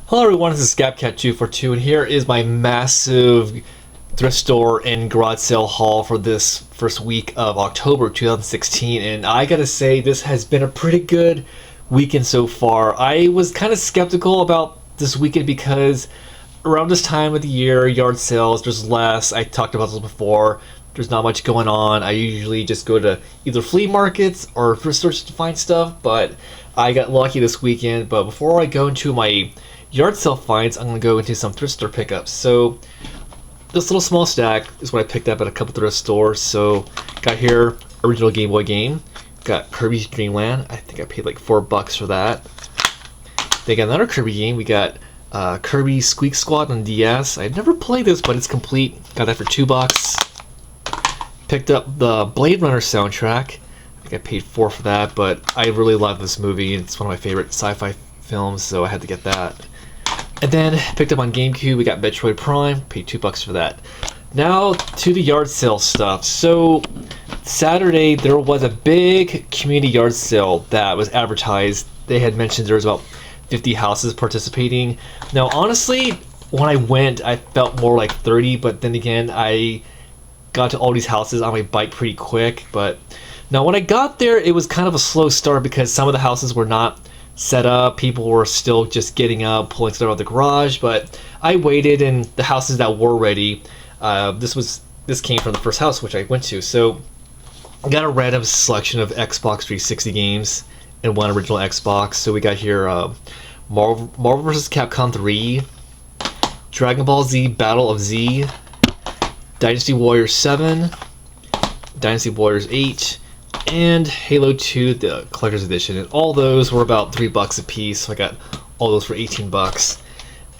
Hello everyone, this is ScapCat242 and here is my massive thrift store and garage sale haul for this first week of October 2016, and I gotta say this has been a pretty good weekend so far. I was kind of skeptical about this weekend because around this time of the year, yard sales, there's less. I talked about this before. There's not much going on. I usually just go to either flea markets or thrift stores to find stuff, but I got lucky this weekend. But before I go into my yard sale finds, I'm going to go into some thrift store pickups. So this little small stack is what I picked up at a couple thrift stores. So got here original Game Boy game, got Kirby's Dream Land. I think I paid like $4 for that. They got another Kirby game. We got Kirby Squeak Squad on DS. I've never played this, but it's complete. Got that for $2. Picked up the Blade Runner soundtrack. I think I paid $4 for that, but I really love this movie. It's one of my favorite sci-fi films, so I had to get that. And then picked up on GameCube. We got Metroid Prime. Paid $2 for that. Now to the yard sale stuff. So Saturday there was a big community yard sale that was advertised. They had mentioned there was about 50 houses participating. Now honestly, when I went, I felt more like 30, but then again, I got to all these houses on my bike pretty quick. But now when I got there, it was kind of a slow start because some of the houses were not set up. People were still just getting up, pulling stuff out of the garage, but I waited, and the houses that were ready, this came from the first house which I went to. So I got a random selection of Xbox 360 games and one original Xbox. So we got here Marvel vs. Capcom 3, Dragon Ball Z Battle of Z, Dynasty Warriors 7, Dynasty Warriors 8, and Halo 2, the collector's edition. And all those were about $3 a piece, so I got all those for $18.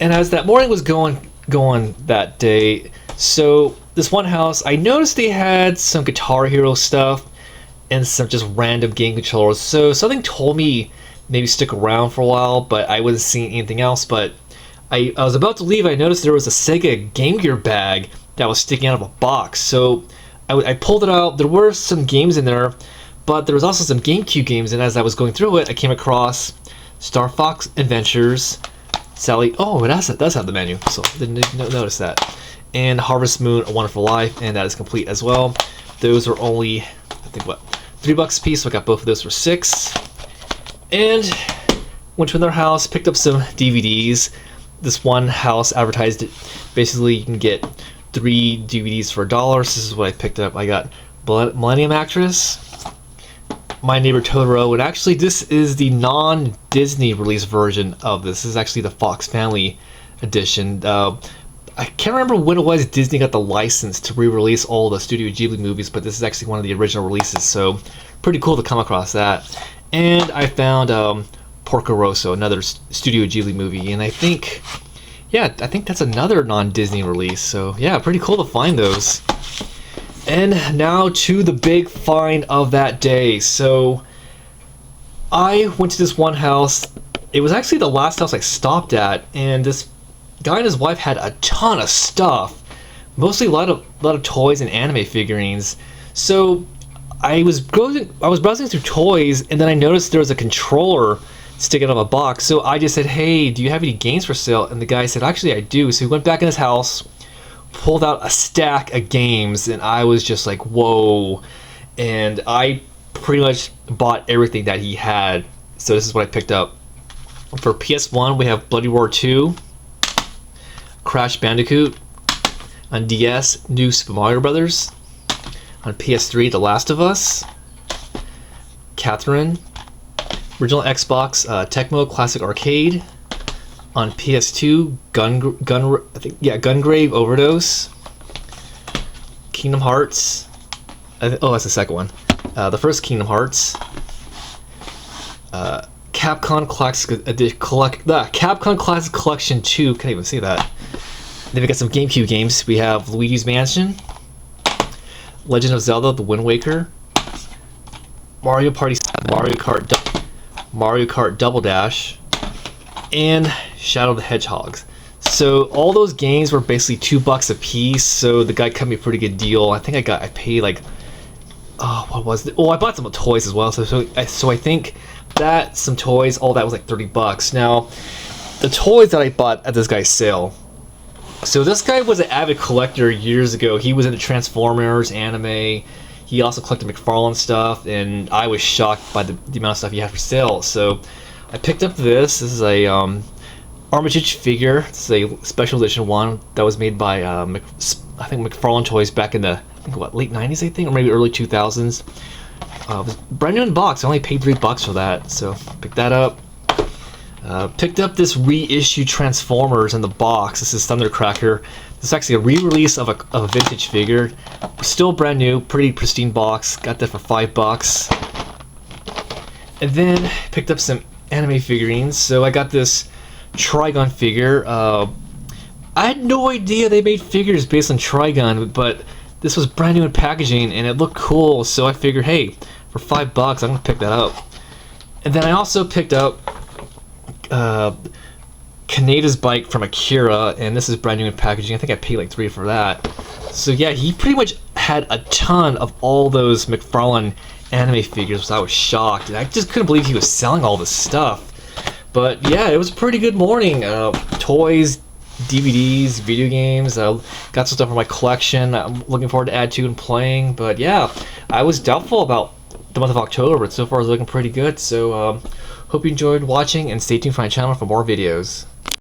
And as that morning was going that day, so this one house, I noticed they had some Guitar Hero stuff and some just random game controllers. So something told me maybe stick around for a while, but I wasn't seeing anything else. But I was about to leave. I noticed there was a Sega Game Gear bag that was sticking out of a box. So I pulled it out. There were some games in there, but there was also some GameCube games. And as I was going through it, I came across Star Fox Adventures, Sally. Oh, it does have the menu, so didn't notice that. And Harvest Moon: A Wonderful Life, and that is complete as well. Those were only, I think, what, $3 a piece. So I got both of those for $6. And went to another house, picked up some DVDs. This one house advertised it. Basically, you can get 3 DVDs for $1. This is what I picked up. I got Millennium Actress, My Neighbor Totoro, and actually this is the non-Disney release version of this. This is actually the Fox Family edition. I can't remember when it was Disney got the license to re-release all the Studio Ghibli movies, but this is actually one of the original releases, so pretty cool to come across that. And I found Porco Rosso, another Studio Ghibli movie, and I think that's another non-Disney release, so yeah, pretty cool to find those. And now to the big find of that day. So I went to this one house. It was actually the last house I stopped at, and this guy and his wife had a ton of stuff, mostly a lot of toys and anime figurines. So I was browsing through toys, and then I noticed there was a controller sticking out of a box. So I just said, "Hey, do you have any games for sale?" And the guy said, "Actually, I do." So he went back in his house, pulled out a stack of games, and I was just like, whoa. And I pretty much bought everything that he had. So this is what I picked up. For PS1, we have Bloody Roar 2, Crash Bandicoot. On DS, New Super Mario Brothers. On PS3, The Last of Us, Catherine. Original Xbox, Tecmo Classic Arcade. On PS2, Gungrave Overdose, Kingdom Hearts. Oh, that's the second one. The first Kingdom Hearts, Capcom Classic Collection 2. Can't even see that. Then we got some GameCube games. We have Luigi's Mansion, Legend of Zelda: The Wind Waker, Mario Party, Mario Kart Double Dash, and Shadow the Hedgehog. So all those games were basically $2 a piece. So the guy cut me a pretty good deal. I think I paid like, what was it? Oh, I bought some toys as well. So I think that some toys, all that was like $30. Now the toys that I bought at this guy's sale. So this guy was an avid collector years ago. He was into Transformers, anime. He also collected McFarlane stuff, and I was shocked by the amount of stuff he had for sale. So I picked up this. This is a Armitage figure. It's a special edition one that was made by I think McFarlane Toys back in the late 90s, I think, or maybe early 2000s. It was brand new in the box. I only paid $3 for that, so picked that up. Picked up this reissue Transformers in the box. This is Thundercracker. This is actually a re-release of a vintage figure. Still brand new, pretty pristine box. Got that for $5. And then picked up some anime figurines. So I got this Trigun figure. I had no idea they made figures based on Trigun, but this was brand new in packaging and it looked cool. So I figured, hey, for $5, I'm gonna pick that up. And then I also picked up Kaneda's bike from Akira, and this is brand new in packaging. I think I paid like $3 for that. So yeah, he pretty much had a ton of all those McFarlane anime figures, so I was shocked. And I just couldn't believe he was selling all this stuff. But yeah, it was a pretty good morning. Toys, DVDs, video games. Got some stuff for my collection I'm looking forward to add to and playing. But yeah, I was doubtful about the month of October, but so far it's looking pretty good. So hope you enjoyed watching, and stay tuned for my channel for more videos.